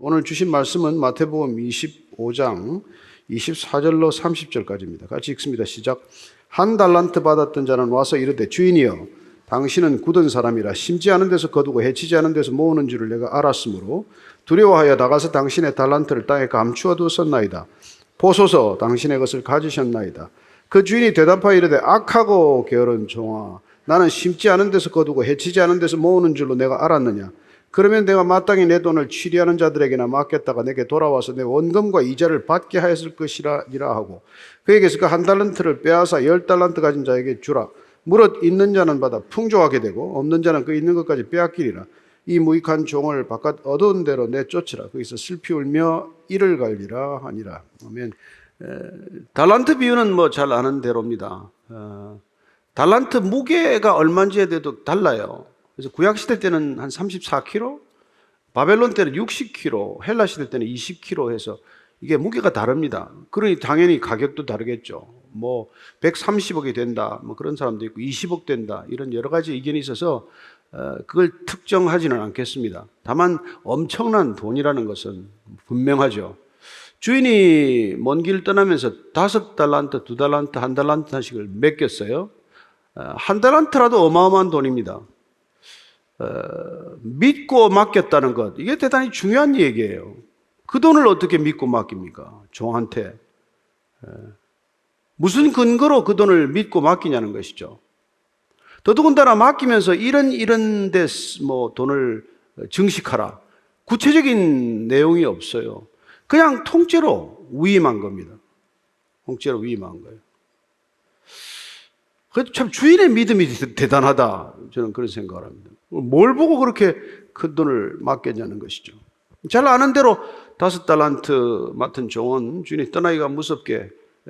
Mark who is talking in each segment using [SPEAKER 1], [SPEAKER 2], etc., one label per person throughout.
[SPEAKER 1] 오늘 주신 말씀은 마태복음 25장 24절로 30절까지입니다. 같이 읽습니다. 시작. 한 달란트 받았던 자는 와서 이르되 주인이여 당신은 굳은 사람이라 심지 않은 데서 거두고 해치지 않은 데서 모으는 줄을 내가 알았으므로 두려워하여 나가서 당신의 달란트를 땅에 감추어 두었나이다. 보소서 당신의 것을 가지셨나이다. 그 주인이 대답하여 이르되 악하고 게으른 종아 나는 심지 않은 데서 거두고 해치지 않은 데서 모으는 줄로 내가 알았느냐. 그러면 내가 마땅히 내 돈을 취리하는 자들에게나 맡겼다가 내게 돌아와서 내 원금과 이자를 받게 하였을 것이라 하고 그에게서 그 한 달란트를 빼앗아 10달란트 가진 자에게 주라. 무릇 있는 자는 받아 풍족하게 되고 없는 자는 그 있는 것까지 빼앗기리라. 이 무익한 종을 바깥 어두운 데로 내쫓으라. 거기서 슬피 울며 이를 갈리라 하니라. 아멘. 달란트 비유는 뭐 잘 아는 대로입니다. 달란트 무게가 얼마인지에 대해도 달라요. 그래서 구약시대 때는 한 34kg, 바벨론 때는 60kg, 헬라 시대 때는 20kg 해서 이게 무게가 다릅니다. 그러니 당연히 가격도 다르겠죠. 뭐 130억이 된다, 뭐 그런 사람도 있고 20억 된다, 이런 여러 가지 의견이 있어서 그걸 특정하지는 않겠습니다. 다만 엄청난 돈이라는 것은 분명하죠. 주인이 먼 길 떠나면서 5달란트, 2달란트, 1달란트 한씩을 맡겼어요. 1달란트라도 어마어마한 돈입니다. 믿고 맡겼다는 것, 이게 대단히 중요한 얘기예요. 그 돈을 어떻게 믿고 맡깁니까? 종한테. 무슨 근거로 그 돈을 믿고 맡기냐는 것이죠. 더더군다나 맡기면서 이런 데 뭐 돈을 증식하라. 구체적인 내용이 없어요. 그냥 통째로 위임한 겁니다. 통째로 위임한 거예요. 그래도 참 주인의 믿음이 대단하다. 저는 그런 생각을 합니다. 뭘 보고 그렇게 큰 돈을 맡겼냐는 것이죠. 잘 아는 대로 5달란트 맡은 종은 주인이 떠나기가 무섭게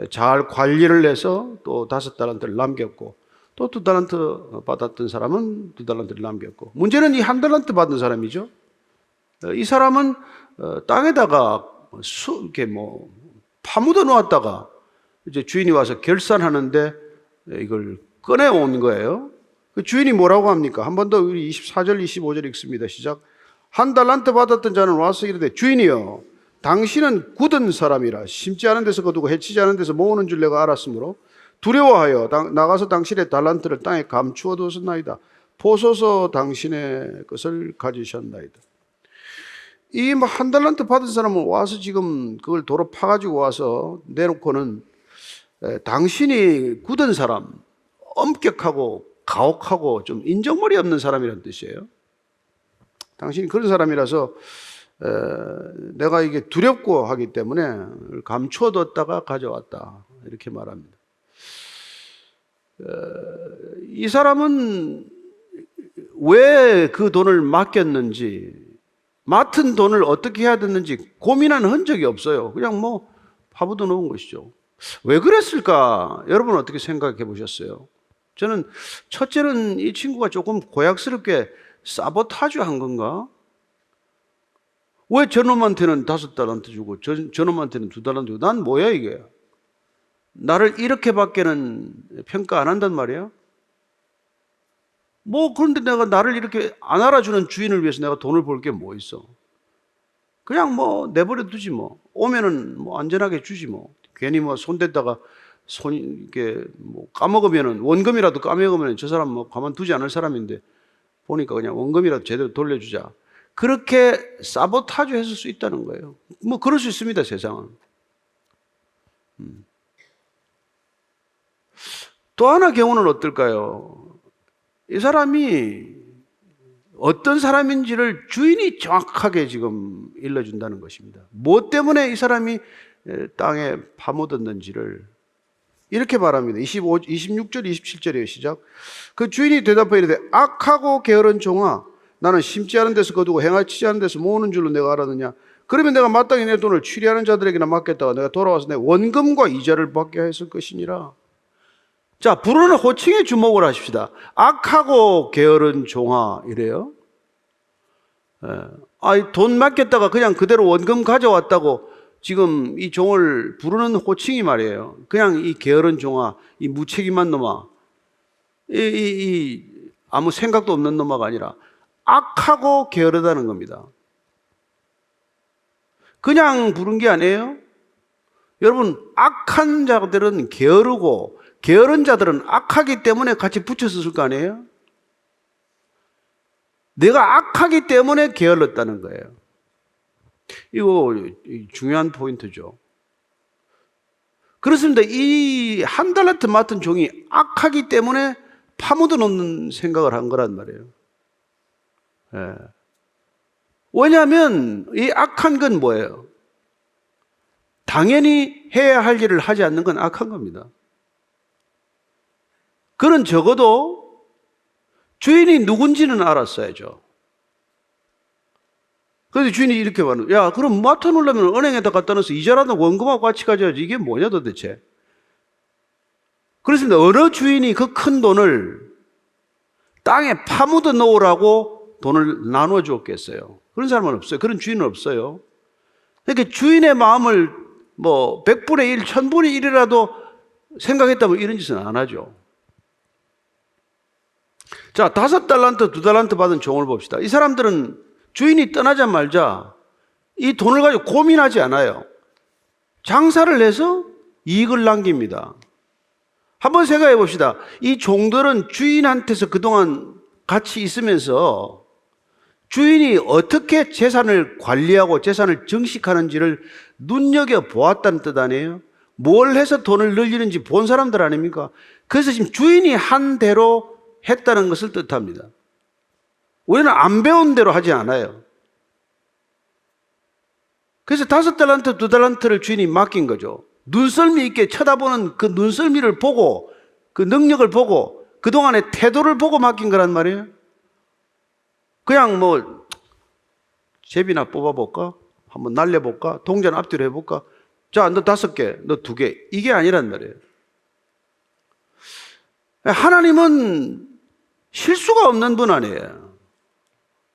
[SPEAKER 1] 잘 관리를 해서 또 5달란트를 남겼고 또 2달란트 받았던 사람은 2달란트를 남겼고 문제는 이 1달란트 받은 사람이죠. 이 사람은 땅에다가 이렇게 뭐 파묻어 놓았다가 이제 주인이 와서 결산하는데 이걸 꺼내온 거예요. 그 주인이 뭐라고 합니까? 한 번 더 우리 24절, 25절 읽습니다. 시작. 1달란트 받았던 자는 와서 이르되 주인이여 당신은 굳은 사람이라 심지 않은 데서 거두고 해치지 않은 데서 모으는 줄 내가 알았으므로 두려워하여 나가서 당신의 달란트를 땅에 감추어 두었나이다. 보소서 당신의 것을 가지셨나이다. 이 뭐 1달란트 받은 사람은 와서 지금 그걸 도로 파가지고 와서 내놓고는 당신이 굳은 사람, 엄격하고 가혹하고 좀 인정머리 없는 사람이라는 뜻이에요. 당신이 그런 사람이라서 내가 이게 두렵고 하기 때문에 감추어뒀다가 가져왔다, 이렇게 말합니다. 이 사람은 왜 그 돈을 맡겼는지, 맡은 돈을 어떻게 해야 되는지 고민하는 흔적이 없어요. 그냥 뭐 파묻어 놓은 것이죠. 왜 그랬을까? 여러분 어떻게 생각해 보셨어요? 저는 첫째는 이 친구가 조금 고약스럽게 사보타주 한 건가? 왜 저놈한테는 5달란트 주고 저놈한테는 2달란트 주고 난 뭐야 이게? 나를 이렇게밖에는 평가 안 한단 말이야? 뭐 그런데 내가 나를 이렇게 안 알아주는 주인을 위해서 내가 돈을 벌 게 뭐 있어? 그냥 뭐 내버려 두지 뭐. 오면은 뭐 안전하게 주지 뭐. 괜히 뭐 손댔다가 이렇게 뭐 까먹으면은 원금이라도 까먹으면 저 사람 뭐 가만두지 않을 사람인데 보니까 그냥 원금이라도 제대로 돌려주자. 그렇게 사보타주 했을 수 있다는 거예요. 뭐 그럴 수 있습니다, 세상은. 또 하나 경우는 어떨까요? 이 사람이 어떤 사람인지를 주인이 정확하게 지금 일러준다는 것입니다. 뭐 때문에 이 사람이 땅에 파묻었는지를 이렇게 말합니다. 26절, 27절이에요. 시작. 그 주인이 대답하여 이르되 악하고 게으른 종아 나는 심지 않은 데서 거두고 행하지 않은 데서 모으는 줄로 내가 알았느냐. 그러면 내가 마땅히 내 돈을 취리하는 자들에게나 맡겼다가 내가 돌아와서 내 원금과 이자를 받게 했을 것이니라. 자, 부르는 호칭에 주목을 하십시다. 악하고 게으른 종아 이래요. 돈 맡겼다가 그냥 그대로 원금 가져왔다고 지금 이 종을 부르는 호칭이 말이에요. 그냥 이 게으른 종아, 이 무책임한 놈아, 이 아무 생각도 없는 놈아가 아니라 악하고 게으르다는 겁니다. 그냥 부른 게 아니에요. 여러분, 악한 자들은 게으르고 게으른 자들은 악하기 때문에 같이 붙였을 거 아니에요? 내가 악하기 때문에 게을렀다는 거예요. 이거 중요한 포인트죠. 그렇습니다. 이 한 달란트 맡은 종이 악하기 때문에 파묻어 놓는 생각을 한 거란 말이에요. 예. 왜냐하면 이 악한 건 뭐예요? 당연히 해야 할 일을 하지 않는 건 악한 겁니다. 그는 적어도 주인이 누군지는 알았어야죠. 그래서 주인이 이렇게 말하는, 야, 그럼 맡아놓으려면 은행에다 갖다 넣어서 이자라도 원금하고 같이 가져야지. 이게 뭐냐 도대체. 그렇습니다. 어느 주인이 그 큰 돈을 땅에 파묻어 놓으라고 돈을 나눠 주었겠어요? 그런 사람은 없어요. 그런 주인은 없어요. 그러니까 주인의 마음을 뭐 100분의 1, 1000분의 1이라도 생각했다면 이런 짓은 안 하죠. 자, 5달란트, 2달란트 받은 종을 봅시다. 이 사람들은 주인이 떠나자마자 이 돈을 가지고 고민하지 않아요. 장사를 해서 이익을 남깁니다. 한번 생각해 봅시다. 이 종들은 주인한테서 그동안 같이 있으면서 주인이 어떻게 재산을 관리하고 재산을 증식하는지를 눈여겨보았다는 뜻 아니에요? 뭘 해서 돈을 늘리는지 본 사람들 아닙니까? 그래서 지금 주인이 한 대로 했다는 것을 뜻합니다. 우리는 안 배운 대로 하지 않아요. 그래서 5달란트, 2달란트를 주인이 맡긴 거죠. 눈썰미 있게 쳐다보는 그 눈썰미를 보고, 그 능력을 보고, 그동안의 태도를 보고 맡긴 거란 말이에요. 그냥 뭐 제비나 뽑아볼까? 한번 날려볼까? 동전 앞뒤로 해볼까? 자, 너 5개, 너 2개. 이게 아니란 말이에요. 하나님은 실수가 없는 분 아니에요.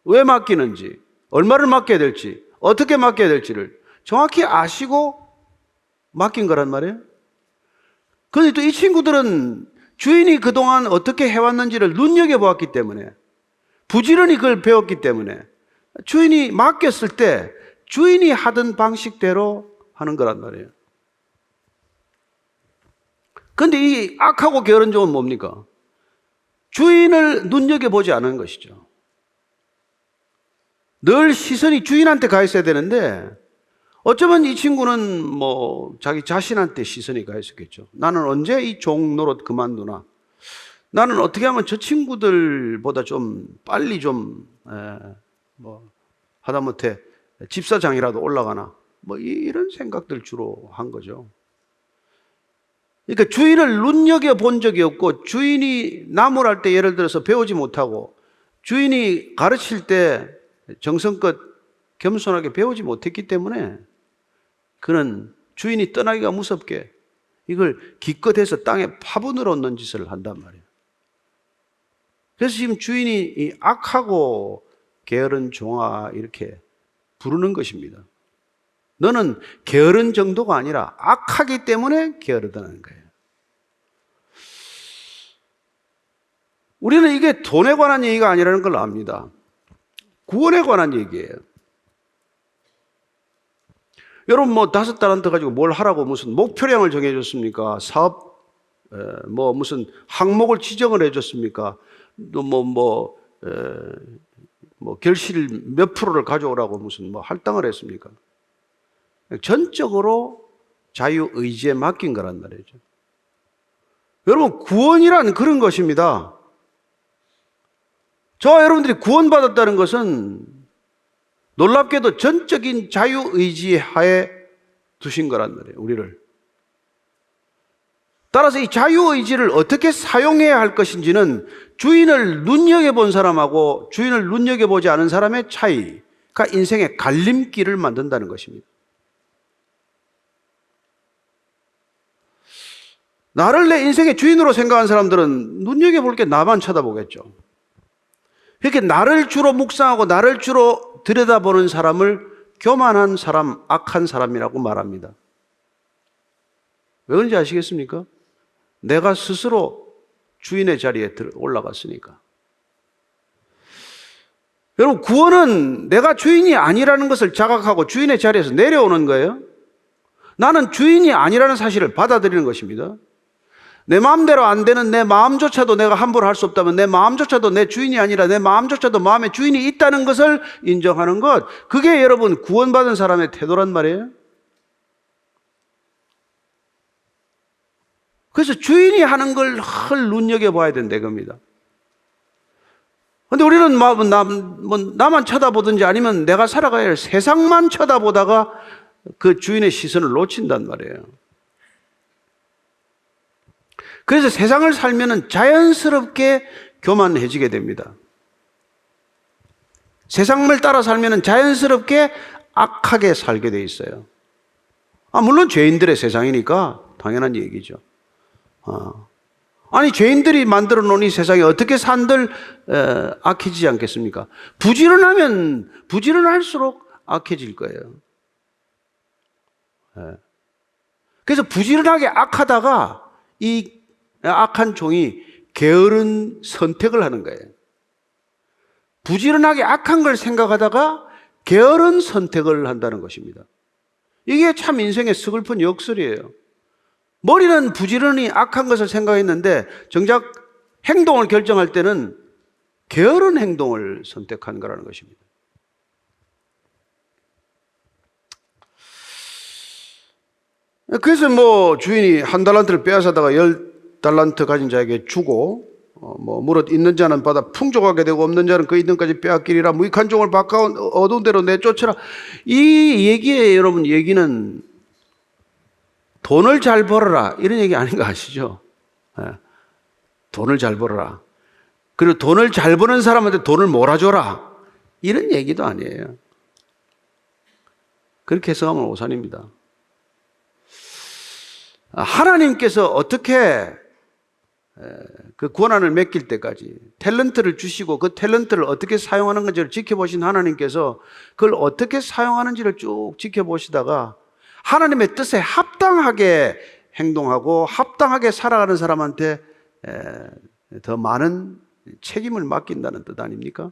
[SPEAKER 1] 왜 맡기는지, 얼마를 맡겨야 될지, 어떻게 맡겨야 될지를 정확히 아시고 맡긴 거란 말이에요. 그런데 또 이 친구들은 주인이 그동안 어떻게 해왔는지를 눈여겨보았기 때문에, 부지런히 그걸 배웠기 때문에 주인이 맡겼을 때 주인이 하던 방식대로 하는 거란 말이에요. 그런데 이 악하고 게으른 종은 뭡니까? 주인을 눈여겨보지 않은 것이죠. 늘 시선이 주인한테 가 있어야 되는데 어쩌면 이 친구는 뭐 자기 자신한테 시선이 가 있었겠죠. 나는 언제 이 종 노릇 그만두나? 나는 어떻게 하면 저 친구들보다 좀 빨리 좀 뭐 하다못해 집사장이라도 올라가나? 뭐 이런 생각들 주로 한 거죠. 그러니까 주인을 눈여겨본 적이 없고, 주인이 나무랄 때 예를 들어서 배우지 못하고, 주인이 가르칠 때 정성껏 겸손하게 배우지 못했기 때문에 그는 주인이 떠나기가 무섭게 이걸 기껏해서 땅에 파분으로 넣는 짓을 한단 말이에요. 그래서 지금 주인이 이 악하고 게으른 종아 이렇게 부르는 것입니다. 너는 게으른 정도가 아니라 악하기 때문에 게으르다는 거예요. 우리는 이게 돈에 관한 얘기가 아니라는 걸 압니다. 구원에 관한 얘기예요. 여러분 뭐 5달란트 가지고 뭘 하라고 무슨 목표량을 정해줬습니까? 사업 뭐 무슨 항목을 지정을 해줬습니까? 또 뭐 결실 몇 프로를 가져오라고 무슨 뭐 할당을 했습니까? 전적으로 자유의지에 맡긴 거란 말이죠. 여러분 구원이란 그런 것입니다. 저와 여러분들이 구원받았다는 것은 놀랍게도 전적인 자유의지 하에 두신 거란 말이에요, 우리를. 따라서 이 자유의지를 어떻게 사용해야 할 것인지는 주인을 눈여겨본 사람하고 주인을 눈여겨보지 않은 사람의 차이가 인생의 갈림길을 만든다는 것입니다. 나를 내 인생의 주인으로 생각한 사람들은 눈여겨볼 게 나만 쳐다보겠죠. 이렇게 나를 주로 묵상하고 나를 주로 들여다보는 사람을 교만한 사람, 악한 사람이라고 말합니다. 왜 그런지 아시겠습니까? 내가 스스로 주인의 자리에 올라갔으니까. 여러분, 구원은 내가 주인이 아니라는 것을 자각하고 주인의 자리에서 내려오는 거예요. 나는 주인이 아니라는 사실을 받아들이는 것입니다. 내 마음대로 안 되는 내 마음조차도 내가 함부로 할 수 없다면 내 마음조차도 내 주인이 아니라 내 마음조차도 마음의 주인이 있다는 것을 인정하는 것, 그게 여러분 구원받은 사람의 태도란 말이에요. 그래서 주인이 하는 걸 눈여겨봐야 된다 이겁니다. 근데 우리는 나만 쳐다보든지 아니면 내가 살아가야 할 세상만 쳐다보다가 그 주인의 시선을 놓친단 말이에요. 그래서 세상을 살면은 자연스럽게 교만해지게 됩니다. 세상을 따라 살면은 자연스럽게 악하게 살게 돼 있어요. 물론 죄인들의 세상이니까 당연한 얘기죠. 아니, 죄인들이 만들어 놓은 이 세상에 어떻게 산들 악해지지 않겠습니까? 부지런하면 부지런할수록 악해질 거예요. 그래서 부지런하게 악하다가 이 악한 종이 게으른 선택을 하는 거예요. 부지런하게 악한 걸 생각하다가 게으른 선택을 한다는 것입니다. 이게 참 인생의 서글픈 역설이에요. 머리는 부지런히 악한 것을 생각했는데 정작 행동을 결정할 때는 게으른 행동을 선택한 거라는 것입니다. 그래서 주인이 1달란트를 빼앗아다가 10달란트 가진 자에게 주고 무릇 있는 자는 받아 풍족하게 되고 없는 자는 그 있는 까지 빼앗기리라. 무익한 종을 바꿔온 어두운 데로 내쫓으라. 이 얘기에 여러분, 얘기는 돈을 잘 벌어라 이런 얘기 아닌 거 아시죠? 돈을 잘 벌어라. 그리고 돈을 잘 버는 사람한테 돈을 몰아줘라 이런 얘기도 아니에요. 그렇게 해석하면 오산입니다. 하나님께서 어떻게 그 권한을 맡길 때까지 탤런트를 주시고 그 탤런트를 어떻게 사용하는 건지를 지켜보신 하나님께서 그걸 어떻게 사용하는지를 쭉 지켜보시다가 하나님의 뜻에 합당하게 행동하고 합당하게 살아가는 사람한테 더 많은 책임을 맡긴다는 뜻 아닙니까?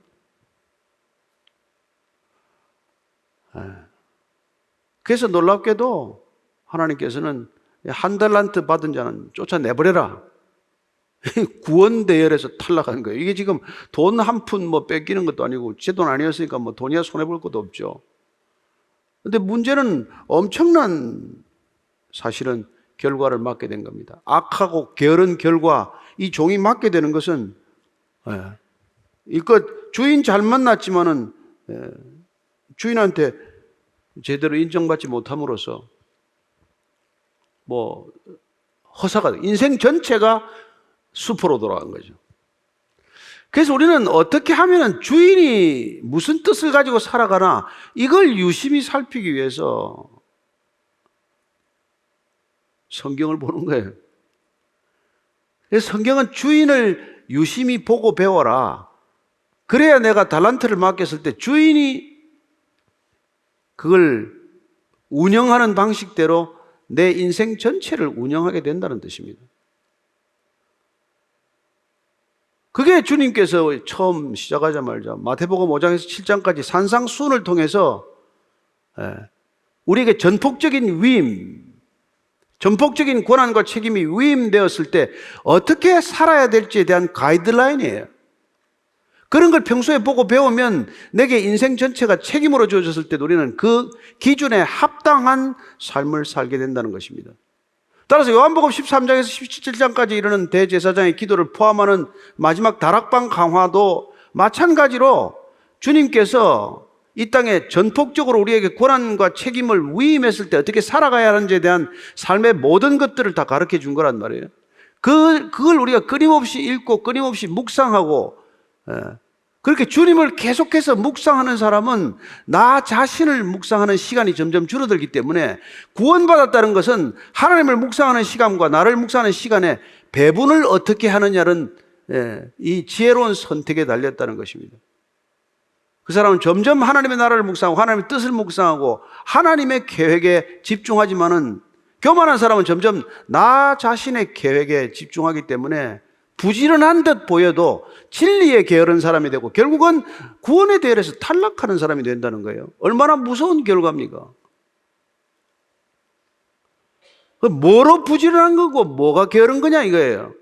[SPEAKER 1] 그래서 놀랍게도 하나님께서는 1달란트 받은 자는 쫓아내버려라. 구원 대열에서 탈락한 거예요. 이게 지금 돈 한 푼 뺏기는 것도 아니고 제 돈 아니었으니까 돈이야 손해볼 것도 없죠. 근데 문제는 엄청난 사실은 결과를 맞게 된 겁니다. 악하고 게으른 결과, 이 종이 맞게 되는 것은 이것 주인 잘 만났지만은 주인한테 제대로 인정받지 못함으로써 허사가 인생 전체가 수포로 돌아간 거죠. 그래서 우리는 어떻게 하면 주인이 무슨 뜻을 가지고 살아가나 이걸 유심히 살피기 위해서 성경을 보는 거예요. 그래서 성경은 주인을 유심히 보고 배워라. 그래야 내가 달란트를 맡겼을 때 주인이 그걸 운영하는 방식대로 내 인생 전체를 운영하게 된다는 뜻입니다. 그게 주님께서 처음 시작하자마자 마태복음 5장에서 7장까지 산상수훈을 통해서 우리에게 전폭적인 위임, 전폭적인 권한과 책임이 위임되었을 때 어떻게 살아야 될지에 대한 가이드라인이에요. 그런 걸 평소에 보고 배우면 내게 인생 전체가 책임으로 주어졌을 때 우리는 그 기준에 합당한 삶을 살게 된다는 것입니다. 따라서 요한복음 13장에서 17장까지 이르는 대제사장의 기도를 포함하는 마지막 다락방 강화도 마찬가지로 주님께서 이 땅에 전폭적으로 우리에게 권한과 책임을 위임했을 때 어떻게 살아가야 하는지에 대한 삶의 모든 것들을 다 가르쳐 준 거란 말이에요. 그걸 우리가 끊임없이 읽고 끊임없이 묵상하고 그렇게 주님을 계속해서 묵상하는 사람은 나 자신을 묵상하는 시간이 점점 줄어들기 때문에 구원받았다는 것은 하나님을 묵상하는 시간과 나를 묵상하는 시간에 배분을 어떻게 하느냐는 이 지혜로운 선택에 달렸다는 것입니다. 그 사람은 점점 하나님의 나라를 묵상하고 하나님의 뜻을 묵상하고 하나님의 계획에 집중하지만은 교만한 사람은 점점 나 자신의 계획에 집중하기 때문에 부지런한 듯 보여도 진리에 게으른 사람이 되고 결국은 구원의 대열에서 탈락하는 사람이 된다는 거예요. 얼마나 무서운 결과입니까? 뭐로 부지런한 거고 뭐가 게으른 거냐 이거예요.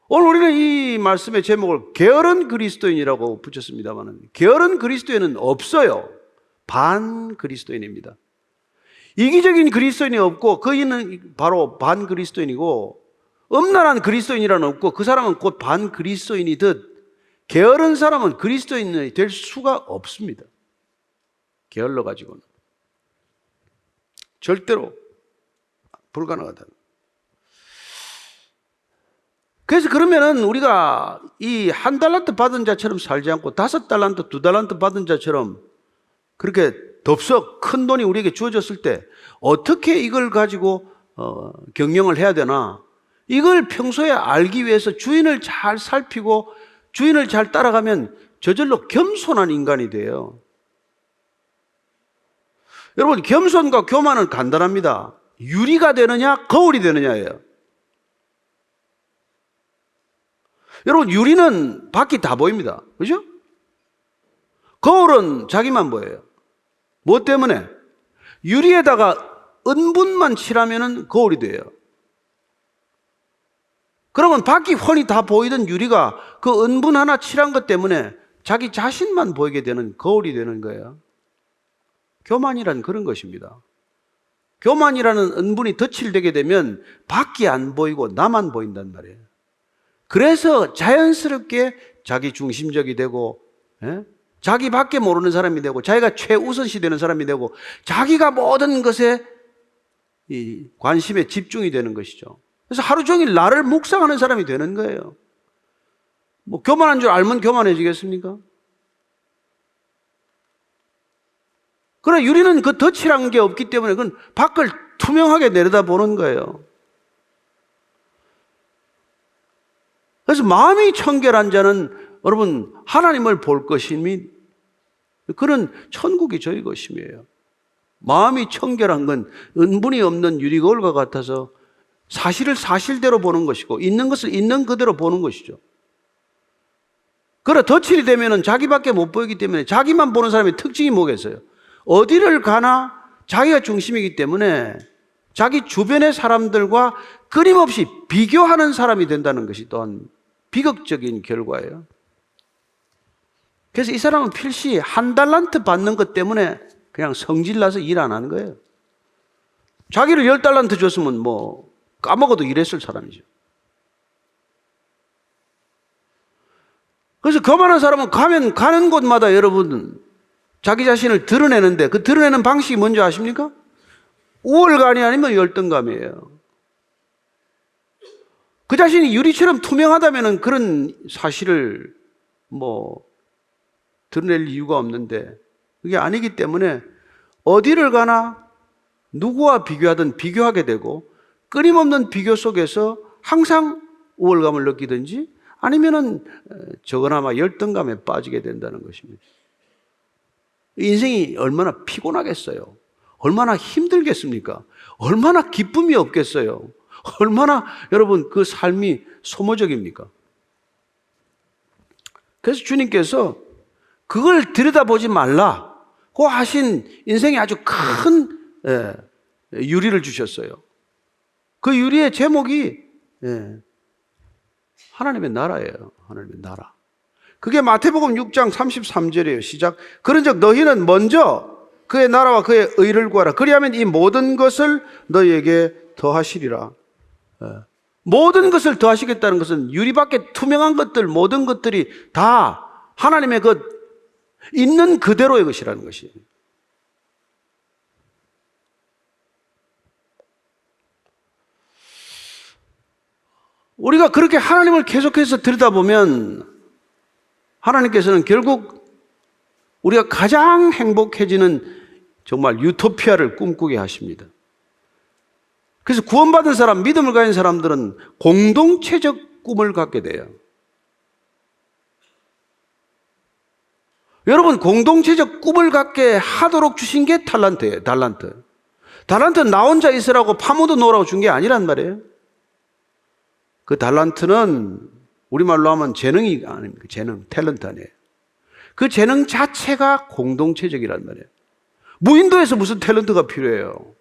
[SPEAKER 1] 오늘 우리는 이 말씀의 제목을 게으른 그리스도인이라고 붙였습니다만 게으른 그리스도인은 없어요. 반 그리스도인입니다. 이기적인 그리스도인이 없고 그이는 바로 반 그리스도인이고 음란한 그리스도인이라는 없고 그 사람은 곧 반 그리스도인이듯 게으른 사람은 그리스도인이 될 수가 없습니다. 게을러 가지고는 절대로 불가능하다. 그래서 그러면은 우리가 이 1달란트 받은 자처럼 살지 않고 5달란트, 2달란트 받은 자처럼 그렇게 덥석 큰 돈이 우리에게 주어졌을 때 어떻게 이걸 가지고 경영을 해야 되나? 이걸 평소에 알기 위해서 주인을 잘 살피고 주인을 잘 따라가면 저절로 겸손한 인간이 돼요. 여러분, 겸손과 교만은 간단합니다. 유리가 되느냐, 거울이 되느냐예요. 여러분, 유리는 밖이 다 보입니다. 그죠? 거울은 자기만 보여요. 뭐 때문에? 유리에다가 은분만 칠하면 거울이 돼요. 그러면 밖이 훤히 다 보이던 유리가 그 은분 하나 칠한 것 때문에 자기 자신만 보이게 되는 거울이 되는 거예요. 교만이란 그런 것입니다. 교만이라는 은분이 덧칠되게 되면 밖이 안 보이고 나만 보인단 말이에요. 그래서 자연스럽게 자기 중심적이 되고 자기밖에 모르는 사람이 되고 자기가 최우선시 되는 사람이 되고 자기가 모든 것에 이 관심에 집중이 되는 것이죠. 그래서 하루 종일 나를 묵상하는 사람이 되는 거예요. 뭐 교만한 줄 알면 교만해지겠습니까? 그러나 유리는 그 덧칠한 게 없기 때문에 그건 밖을 투명하게 내려다보는 거예요. 그래서 마음이 청결한 자는 여러분 하나님을 볼 것이니 그는 천국이 저희 것임이에요. 마음이 청결한 건 은분이 없는 유리거울과 같아서 사실을 사실대로 보는 것이고 있는 것을 있는 그대로 보는 것이죠. 그러나 덧칠이 되면은 자기밖에 못 보이기 때문에 자기만 보는 사람의 특징이 뭐겠어요? 어디를 가나 자기가 중심이기 때문에 자기 주변의 사람들과 끊임없이 비교하는 사람이 된다는 것이 또한 비극적인 결과예요. 그래서 이 사람은 필시 1달란트 받는 것 때문에 그냥 성질나서 일 안 하는 거예요. 자기를 10달란트 줬으면 뭐 까먹어도 일했을 사람이죠. 그래서 거만한 사람은 가면 가는 곳마다 여러분 자기 자신을 드러내는데 그 드러내는 방식이 뭔지 아십니까? 우월감이 아니면 열등감이에요. 그 자신이 유리처럼 투명하다면 그런 사실을 뭐 드러낼 이유가 없는데 그게 아니기 때문에 어디를 가나 누구와 비교하든 비교하게 되고 끊임없는 비교 속에서 항상 우월감을 느끼든지 아니면은 적어나마 열등감에 빠지게 된다는 것입니다. 인생이 얼마나 피곤하겠어요? 얼마나 힘들겠습니까? 얼마나 기쁨이 없겠어요? 얼마나 여러분 그 삶이 소모적입니까? 그래서 주님께서 그걸 들여다보지 말라고 하신 인생에 아주 큰 유리를 주셨어요. 그 유리의 제목이 하나님의 나라예요. 하나님의 나라. 그게 마태복음 6장 33절이에요. 시작. 그런즉 너희는 먼저 그의 나라와 그의 의를 구하라. 그리하면 이 모든 것을 너희에게 더하시리라. 모든 것을 더하시겠다는 것은 유리밖에 투명한 것들 모든 것들이 다 하나님의 그 있는 그대로의 것이라는 것이에요. 우리가 그렇게 하나님을 계속해서 들여다보면 하나님께서는 결국 우리가 가장 행복해지는 정말 유토피아를 꿈꾸게 하십니다. 그래서 구원받은 사람, 믿음을 가진 사람들은 공동체적 꿈을 갖게 돼요. 여러분, 공동체적 꿈을 갖게 하도록 주신 게 달란트예요. 달란트. 달란트는 나 혼자 있으라고 파묻어 놓으라고 준 게 아니란 말이에요. 그 달란트는 우리말로 하면 재능이 아닙니까? 재능, 탤런트 아니에요. 그 재능 자체가 공동체적이란 말이에요. 무인도에서 무슨 탤런트가 필요해요?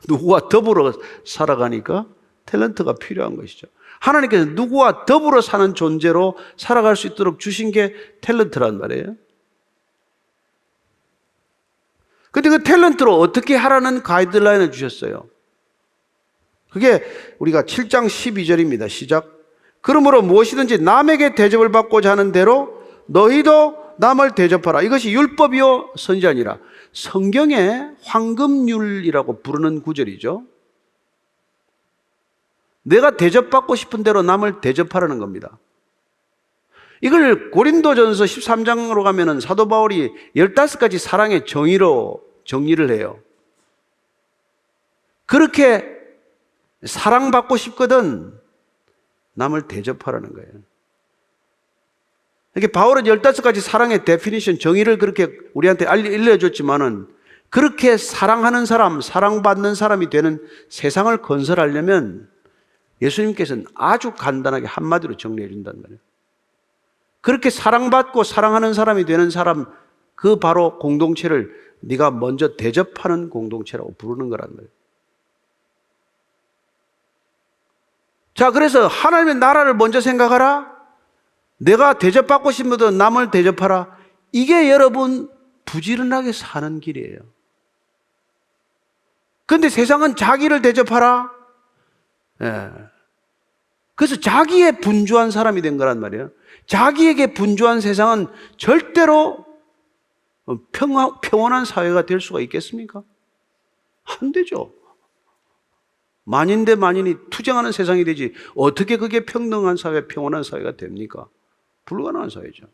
[SPEAKER 1] 누구와 더불어 살아가니까 탤런트가 필요한 것이죠. 하나님께서 누구와 더불어 사는 존재로 살아갈 수 있도록 주신 게 탤런트란 말이에요. 근데 그 탤런트로 어떻게 하라는 가이드라인을 주셨어요. 그게 우리가 7장 12절입니다. 시작. 그러므로 무엇이든지 남에게 대접을 받고자 하는 대로 너희도 남을 대접하라. 이것이 율법이요 선지자니라. 성경에 황금률이라고 부르는 구절이죠. 내가 대접받고 싶은 대로 남을 대접하라는 겁니다. 이걸 고린도전서 13장으로 가면은 사도 바울이 15가지 사랑의 정의로 정리를 해요. 그렇게 사랑받고 싶거든 남을 대접하라는 거예요. 이렇게 바울은 15가지 사랑의 데피니션 정의를 그렇게 우리한테 알려줬지만은 그렇게 사랑하는 사람, 사랑받는 사람이 되는 세상을 건설하려면 예수님께서는 아주 간단하게 한마디로 정리해 준단 말이에요. 그렇게 사랑받고 사랑하는 사람이 되는 사람, 그 바로 공동체를 네가 먼저 대접하는 공동체라고 부르는 거란 말이에요. 자, 그래서 하나님의 나라를 먼저 생각하라. 내가 대접받고 싶으면 남을 대접하라. 이게 여러분 부지런하게 사는 길이에요. 그런데 세상은 자기를 대접하라. 예. 그래서 자기에 분주한 사람이 된 거란 말이에요. 자기에게 분주한 세상은 절대로 평온한 사회가 될 수가 있겠습니까? 안 되죠. 만인 대 만인이 투쟁하는 세상이 되지 어떻게 그게 평등한 사회, 평온한 사회가 됩니까? 불가능한 사회죠.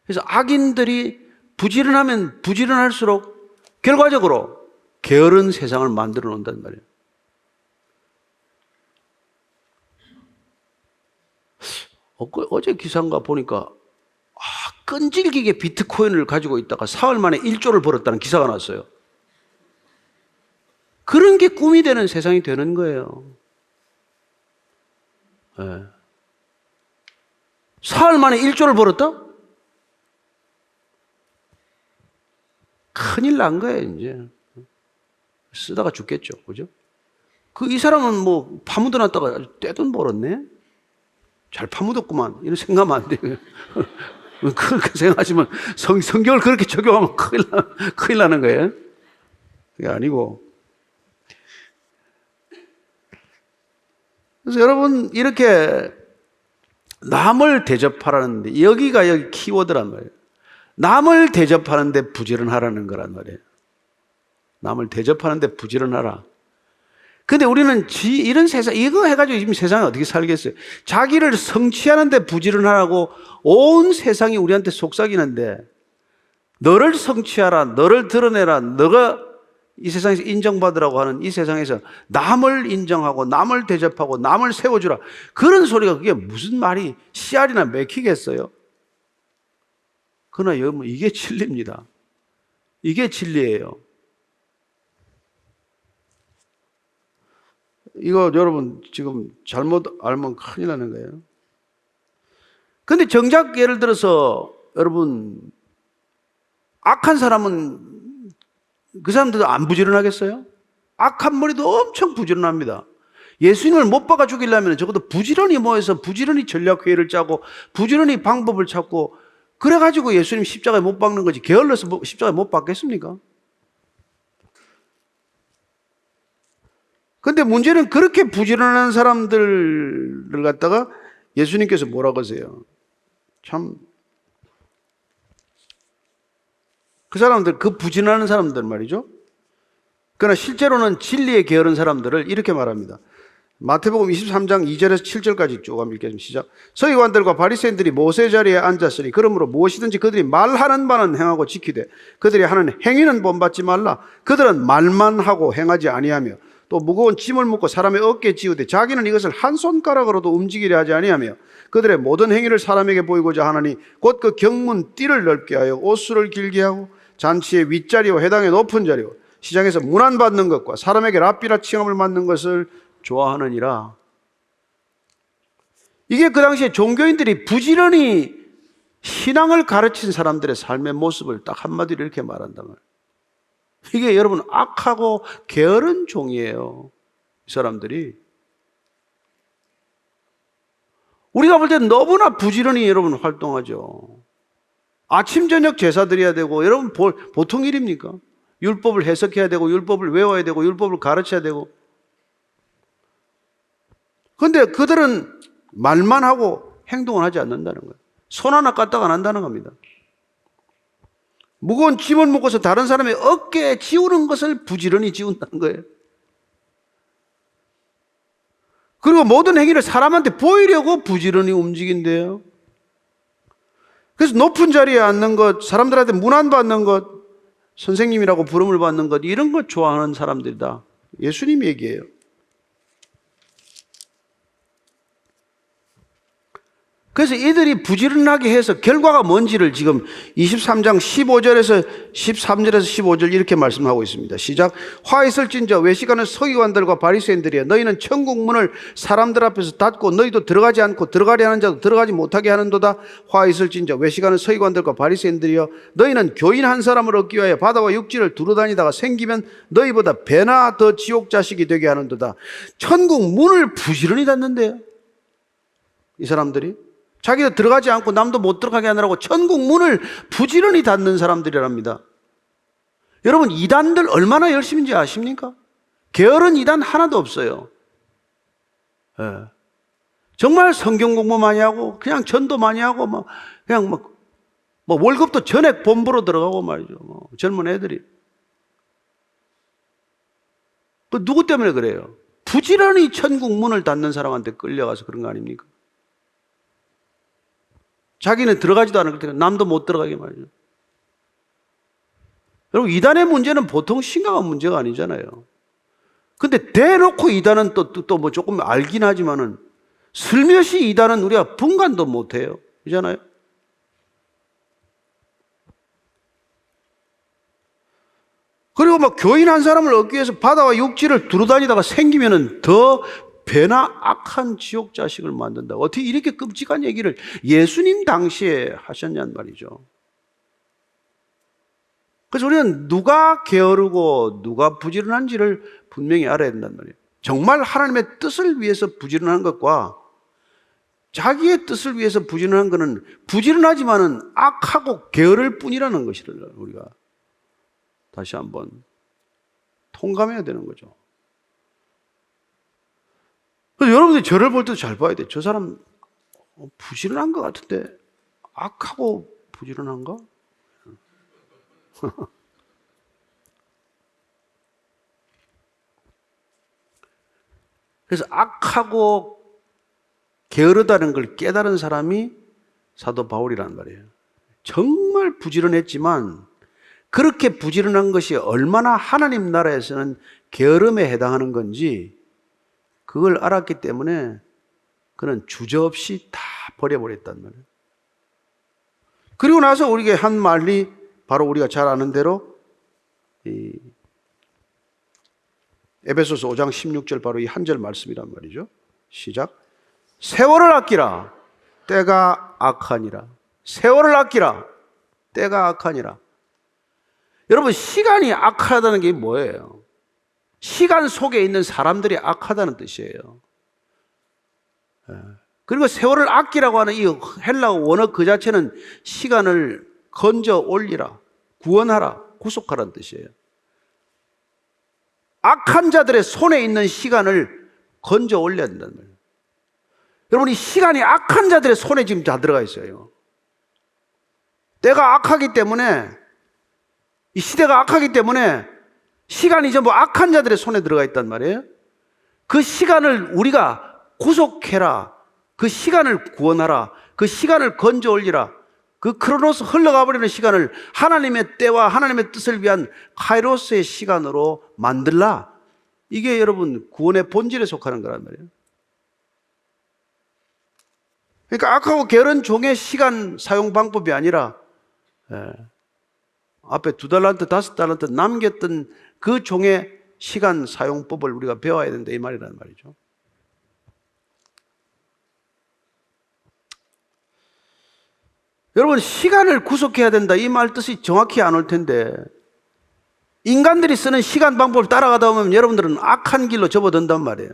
[SPEAKER 1] 그래서 악인들이 부지런하면 부지런할수록 결과적으로 게으른 세상을 만들어 놓는단 말이에요. 어제 기사인가 보니까 끈질기게 비트코인을 가지고 있다가 사흘 만에 1조를 벌었다는 기사가 났어요. 그런 게 꿈이 되는 세상이 되는 거예요. 네. 사흘 만에 1조를 벌었다? 큰일 난 거예요, 이제. 쓰다가 죽겠죠. 그죠? 이 사람은 뭐 파묻어 놨다가 떼돈 벌었네? 잘 파묻었구만. 이런 생각하면 안 돼요. 그렇게 생각하시면 성경을 그렇게 적용하면 큰일 나는 거예요. 그게 아니고. 그래서 여러분, 이렇게 남을 대접하라는데, 여기 키워드란 말이에요. 남을 대접하는데 부지런하라는 거란 말이에요. 남을 대접하는데 부지런하라. 근데 우리는 이런 세상, 이거 해가지고 지금 세상에 어떻게 살겠어요? 자기를 성취하는데 부지런하라고 온 세상이 우리한테 속삭이는데, 너를 성취하라, 너를 드러내라, 너가 이 세상에서 인정받으라고 하는 이 세상에서 남을 인정하고 남을 대접하고 남을 세워주라. 그런 소리가 그게 무슨 말이 씨알이나 맥히겠어요? 그러나 여러분, 이게 진리입니다. 이게 진리예요. 이거 여러분 지금 잘못 알면 큰일 나는 거예요. 근데 정작 예를 들어서 여러분, 악한 사람은 그 사람들도 안 부지런하겠어요? 악한 머리도 엄청 부지런합니다. 예수님을 못 박아 죽이려면 적어도 부지런히 모여서 부지런히 전략회의를 짜고 부지런히 방법을 찾고 그래가지고 예수님 십자가에 못 박는 거지, 게을러서 십자가에 못 박겠습니까? 근데 문제는 그렇게 부지런한 사람들을 갖다가 예수님께서 뭐라고 하세요? 참, 그 사람들, 그 부지런한 사람들 말이죠. 그러나 실제로는 진리에 게으른 사람들을 이렇게 말합니다. 마태복음 23장 2절에서 7절까지 쭉 한번 읽겠습니다. 시작. 서기관들과 바리새인들이 모세 자리에 앉았으니 그러므로 무엇이든지 그들이 말하는 바는 행하고 지키되 그들이 하는 행위는 본받지 말라. 그들은 말만 하고 행하지 아니하며 또 무거운 짐을 묶고 사람의 어깨에 지우되 자기는 이것을 한 손가락으로도 움직이려 하지 아니하며 그들의 모든 행위를 사람에게 보이고자 하나니 곧 그 경문 띠를 넓게 하여 옷수를 길게 하고 잔치의 윗자리와 회당의 높은 자리와 시장에서 문안 받는 것과 사람에게 랍비라 칭함을 받는 것을 좋아하느니라. 이게 그 당시에 종교인들이 부지런히 신앙을 가르친 사람들의 삶의 모습을 딱 한마디로 이렇게 말한단 말이에요. 이게 여러분 악하고 게으른 종이에요. 이 사람들이. 우리가 볼 때 너무나 부지런히 여러분 활동하죠. 아침 저녁 제사 드려야 되고, 여러분 보통 일입니까? 율법을 해석해야 되고, 율법을 외워야 되고, 율법을 가르쳐야 되고. 그런데 그들은 말만 하고 행동을 하지 않는다는 거예요. 손 하나 까딱 안 한다는 겁니다. 무거운 짐을 묶어서 다른 사람의 어깨에 지우는 것을 부지런히 지운다는 거예요. 그리고 모든 행위를 사람한테 보이려고 부지런히 움직인대요. 그래서 높은 자리에 앉는 것, 사람들한테 문안받는 것, 선생님이라고 부름을 받는 것, 이런 것 좋아하는 사람들이다. 예수님 얘기예요. 그래서 이들이 부지런하게 해서 결과가 뭔지를 지금 23장 15절에서 13절에서 15절 이렇게 말씀하고 있습니다. 시작. 화 있을진저 외식하는 서기관들과 바리새인들이여, 너희는 천국 문을 사람들 앞에서 닫고 너희도 들어가지 않고 들어가려 하는 자도 들어가지 못하게 하는도다. 화 있을진저 외식하는 서기관들과 바리새인들이여, 너희는 교인 한 사람을 얻기 위하여 바다와 육지를 두루다니다가 생기면 너희보다 배나 더 지옥 자식이 되게 하는도다. 천국 문을 부지런히 닫는데요, 이 사람들이. 자기도 들어가지 않고 남도 못 들어가게 하느라고 천국 문을 부지런히 닫는 사람들이랍니다. 여러분, 이단들 얼마나 열심인지 아십니까? 게으른 이단 하나도 없어요. 예. 정말 성경 공부 많이 하고, 그냥 전도 많이 하고, 그냥 월급도 전액 본부로 들어가고 말이죠. 젊은 애들이. 그 누구 때문에 그래요? 부지런히 천국 문을 닫는 사람한테 끌려가서 그런 거 아닙니까? 자기는 들어가지도 않을 테니까 남도 못 들어가게 말이죠. 여러분, 이단의 문제는 보통 심각한 문제가 아니잖아요. 근데 대놓고 이단은 또 뭐 조금 알긴 하지만은 슬며시 이단은 우리가 분간도 못 해요. 그잖아요. 그리고 교인 한 사람을 얻기 위해서 바다와 육지를 두루다니다가 생기면은 더 배나 악한 지옥 자식을 만든다. 어떻게 이렇게 끔찍한 얘기를 예수님 당시에 하셨냔 말이죠. 그래서 우리는 누가 게으르고 누가 부지런한지를 분명히 알아야 된단 말이에요. 정말 하나님의 뜻을 위해서 부지런한 것과 자기의 뜻을 위해서 부지런한 것은 부지런하지만은 악하고 게으를 뿐이라는 것을 우리가 다시 한번 통감해야 되는 거죠. 그래서 여러분들이 저를 볼 때도 잘 봐야 돼요. 저 사람 부지런한 것 같은데 악하고 부지런한가? 그래서 악하고 게으르다는 걸 깨달은 사람이 사도 바울이란 말이에요. 정말 부지런했지만 그렇게 부지런한 것이 얼마나 하나님 나라에서는 게으름에 해당하는 건지 그걸 알았기 때문에 그는 주저없이 다 버려버렸단 말이에요. 그리고 나서 우리에게 한 말이 바로 우리가 잘 아는 대로 이 에베소서 5장 16절 바로 이 한 절 말씀이란 말이죠. 시작. 세월을 아끼라, 때가 악하니라. 세월을 아끼라, 때가 악하니라. 여러분, 시간이 악하다는 게 뭐예요? 시간 속에 있는 사람들이 악하다는 뜻이에요. 그리고 세월을 아끼라고 하는 이 헬라어 원어 그 자체는 시간을 건져 올리라, 구원하라, 구속하라는 뜻이에요. 악한 자들의 손에 있는 시간을 건져 올려야 된다는 거예요. 여러분, 이 시간이 악한 자들의 손에 지금 다 들어가 있어요. 때가 악하기 때문에, 이 시대가 악하기 때문에 시간이 전부 악한 자들의 손에 들어가 있단 말이에요. 그 시간을 우리가 구속해라, 그 시간을 구원하라, 그 시간을 건져 올리라, 그 크로노스 흘러가 버리는 시간을 하나님의 때와 하나님의 뜻을 위한 카이로스의 시간으로 만들라. 이게 여러분 구원의 본질에 속하는 거란 말이에요. 그러니까 악하고 게으른 종의 시간 사용 방법이 아니라 앞에 2달란트, 5달란트 남겼던 그 종의 시간 사용법을 우리가 배워야 된다 이 말이란 말이죠. 여러분, 시간을 구속해야 된다 이 말 뜻이 정확히 안 올 텐데, 인간들이 쓰는 시간 방법을 따라가다 보면 여러분들은 악한 길로 접어든단 말이에요.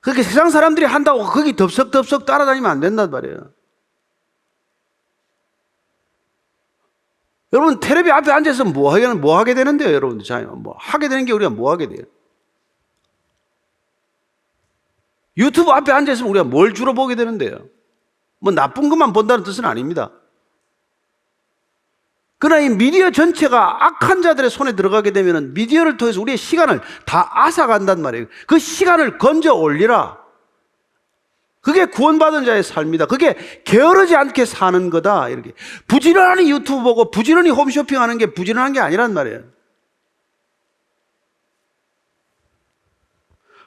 [SPEAKER 1] 그렇게 세상 사람들이 한다고 거기 덥석덥석 따라다니면 안 된단 말이에요. 여러분, 텔레비 앞에 앉아서 뭐 하게 되는데요, 여러분들. 뭐 하게 되는 게 우리가 뭐 하게 돼요? 유튜브 앞에 앉아있으면 우리가 뭘 주로 보게 되는데요? 뭐 나쁜 것만 본다는 뜻은 아닙니다. 그러나 이 미디어 전체가 악한 자들의 손에 들어가게 되면 미디어를 통해서 우리의 시간을 다 앗아간단 말이에요. 그 시간을 건져 올리라. 그게 구원받은 자의 삶이다. 그게 게으르지 않게 사는 거다. 이렇게 부지런히 유튜브 보고 부지런히 홈쇼핑하는 게 부지런한 게 아니란 말이에요.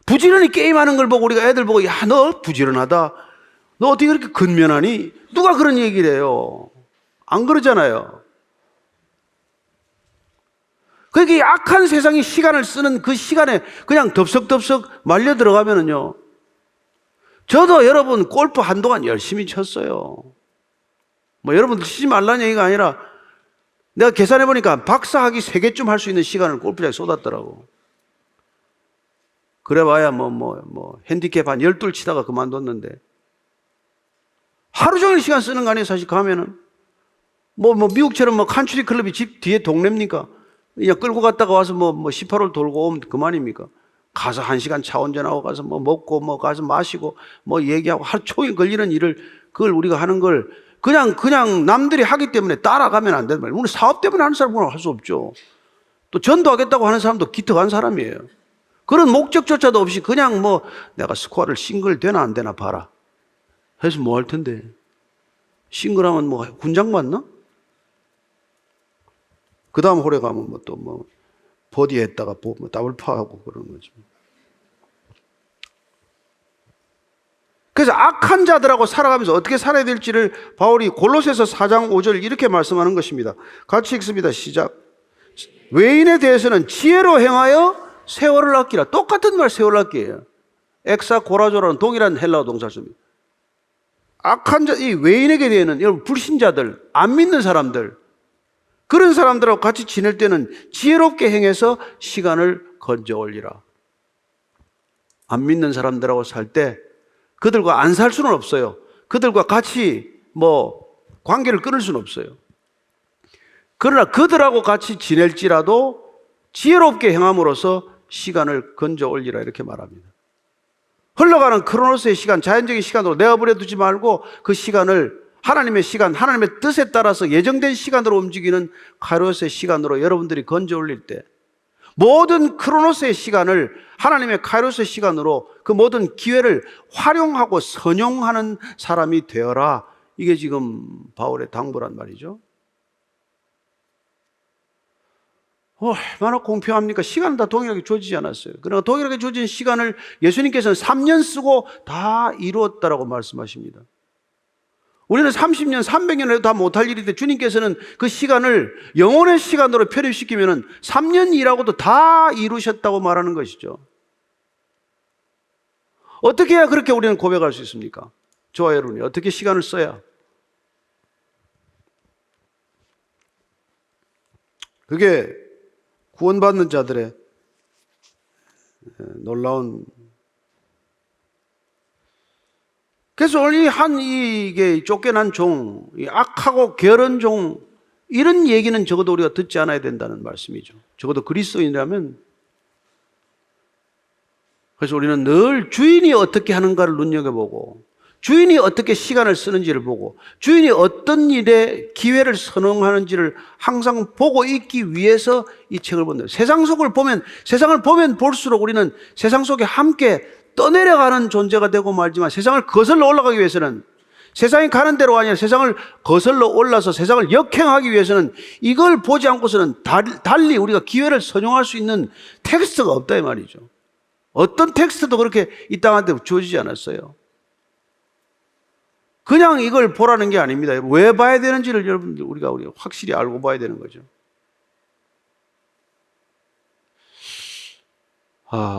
[SPEAKER 1] 부지런히 게임하는 걸 보고 우리가 애들 보고, 야, 너 부지런하다, 너 어떻게 그렇게 근면하니? 누가 그런 얘기를 해요? 안 그러잖아요. 그러니까 이 악한 세상이 시간을 쓰는 그 시간에 그냥 덥석덥석 말려 들어가면은요, 저도 여러분 골프 한동안 열심히 쳤어요. 뭐 여러분들 치지 말라는 얘기가 아니라 내가 계산해 보니까 박사학위 3개쯤 할 수 있는 시간을 골프장에 쏟았더라고. 그래봐야 핸디캡 한 12 치다가 그만뒀는데, 하루 종일 시간 쓰는 거 아니에요? 사실 가면은 미국처럼 칸츄리 클럽이 집 뒤에 동네입니까? 그냥 끌고 갔다가 와서 18홀 돌고 오면 그만입니까? 가서 1시간 차 운전하고 가서 먹고 가서 마시고 얘기하고 하루 종일 걸리는 일을, 그걸 우리가 하는 걸 그냥 남들이 하기 때문에 따라가면 안 되는 말이에요. 우리 사업 때문에 하는 사람은 할 수 없죠. 또 전도하겠다고 하는 사람도 기특한 사람이에요. 그런 목적조차도 없이 그냥 내가 스코어를 싱글 되나 안 되나 봐라 해서 뭐 할 텐데, 싱글하면 훈장 받나? 그 다음 홀에 가면 버디 했다가 더블파하고 그런 거죠. 그래서 악한 자들하고 살아가면서 어떻게 살아야 될지를 바울이 골로새서 4장 5절 이렇게 말씀하는 것입니다. 같이 읽습니다. 시작. 외인에 대해서는 지혜로 행하여 세월을 아끼라. 똑같은 말, 세월을 아끼예요. 엑사고라조라는 동일한 헬라어 동사입니다. 악한 자, 이 외인에게 대해는 여러분 불신자들, 안 믿는 사람들, 그런 사람들하고 같이 지낼 때는 지혜롭게 행해서 시간을 건져 올리라. 안 믿는 사람들하고 살 때 그들과 안 살 수는 없어요. 그들과 같이 관계를 끊을 수는 없어요. 그러나 그들하고 같이 지낼지라도 지혜롭게 행함으로써 시간을 건져 올리라 이렇게 말합니다. 흘러가는 크로노스의 시간, 자연적인 시간으로 내어버려 두지 말고 그 시간을 하나님의 시간, 하나님의 뜻에 따라서 예정된 시간으로 움직이는 카이로스의 시간으로 여러분들이 건져 올릴 때, 모든 크로노스의 시간을 하나님의 카이로스의 시간으로 그 모든 기회를 활용하고 선용하는 사람이 되어라. 이게 지금 바울의 당부란 말이죠. 얼마나 공평합니까? 시간은 다 동일하게 주어지지 않았어요. 그러나 동일하게 주어진 시간을 예수님께서는 3년 쓰고 다 이루었다라고 말씀하십니다. 우리는 30년, 300년을 해도 다 못할 일인데 주님께서는 그 시간을 영혼의 시간으로 편입시키면 3년 일하고도 다 이루셨다고 말하는 것이죠. 어떻게 해야 그렇게 우리는 고백할 수 있습니까? 저와 여러분이 어떻게 시간을 써야? 그게 구원받는 자들의 놀라운. 그래서 오늘 이게 쫓겨난 종, 이 악하고 게으른 종, 이런 얘기는 적어도 우리가 듣지 않아야 된다는 말씀이죠. 적어도 그리스도인이라면. 그래서 우리는 늘 주인이 어떻게 하는가를 눈여겨보고, 주인이 어떻게 시간을 쓰는지를 보고, 주인이 어떤 일에 기회를 선언하는지를 항상 보고 있기 위해서 이 책을 본다. 세상을 보면 볼수록 우리는 세상 속에 함께 떠내려가는 존재가 되고 말지만, 세상을 거슬러 올라가기 위해서는, 세상이 가는 대로 아니라 세상을 거슬러 올라서 세상을 역행하기 위해서는 이걸 보지 않고서는 달리 우리가 기회를 선용할 수 있는 텍스트가 없다 이 말이죠. 어떤 텍스트도 그렇게 이 땅한테 주어지지 않았어요. 그냥 이걸 보라는 게 아닙니다. 왜 봐야 되는지를 여러분들 우리가 확실히 알고 봐야 되는 거죠.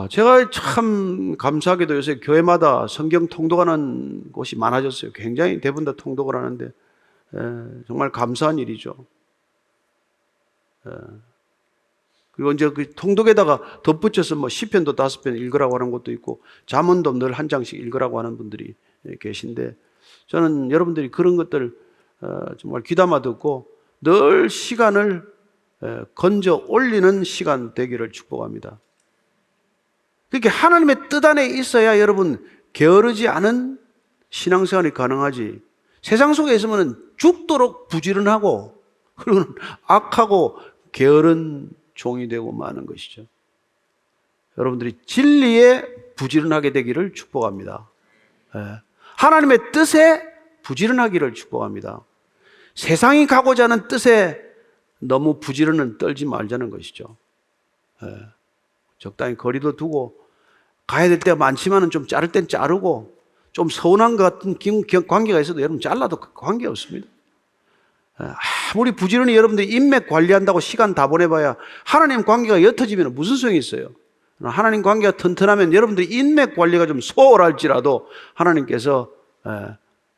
[SPEAKER 1] 제가 참 감사하게도 요새 교회마다 성경 통독하는 곳이 많아졌어요. 굉장히 대부분 다 통독을 하는데, 정말 감사한 일이죠. 그리고 이제 그 통독에다가 덧붙여서 뭐 시편도 5편 읽으라고 하는 것도 있고 잠언도 늘 한 장씩 읽으라고 하는 분들이 계신데, 저는 여러분들이 그런 것들 정말 귀담아 듣고 늘 시간을 건져 올리는 시간 되기를 축복합니다. 그렇게 하나님의 뜻 안에 있어야 여러분 게으르지 않은 신앙생활이 가능하지, 세상 속에 있으면 죽도록 부지런하고 그리고 악하고 게으른 종이 되고 마는 것이죠. 여러분들이 진리에 부지런하게 되기를 축복합니다. 하나님의 뜻에 부지런하기를 축복합니다. 세상이 가고자 하는 뜻에 너무 부지런은 떨지 말자는 것이죠. 적당히 거리도 두고, 가야 될 때가 많지만 좀 자를 땐 자르고, 좀 서운한 것 같은 관계가 있어도 여러분 잘라도 관계 없습니다. 아무리 부지런히 여러분들이 인맥 관리한다고 시간 다 보내봐야 하나님 관계가 옅어지면 무슨 소용이 있어요? 하나님 관계가 튼튼하면 여러분들이 인맥 관리가 좀 소홀할지라도 하나님께서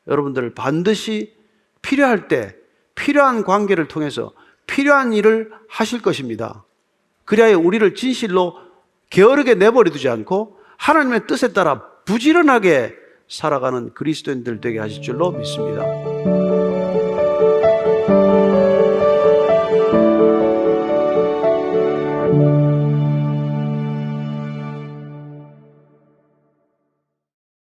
[SPEAKER 1] 여러분들을 반드시 필요할 때 필요한 관계를 통해서 필요한 일을 하실 것입니다. 그래야 우리를 진실로 게으르게 내버려 두지 않고 하나님의 뜻에 따라 부지런하게 살아가는 그리스도인들 되게 하실 줄로 믿습니다.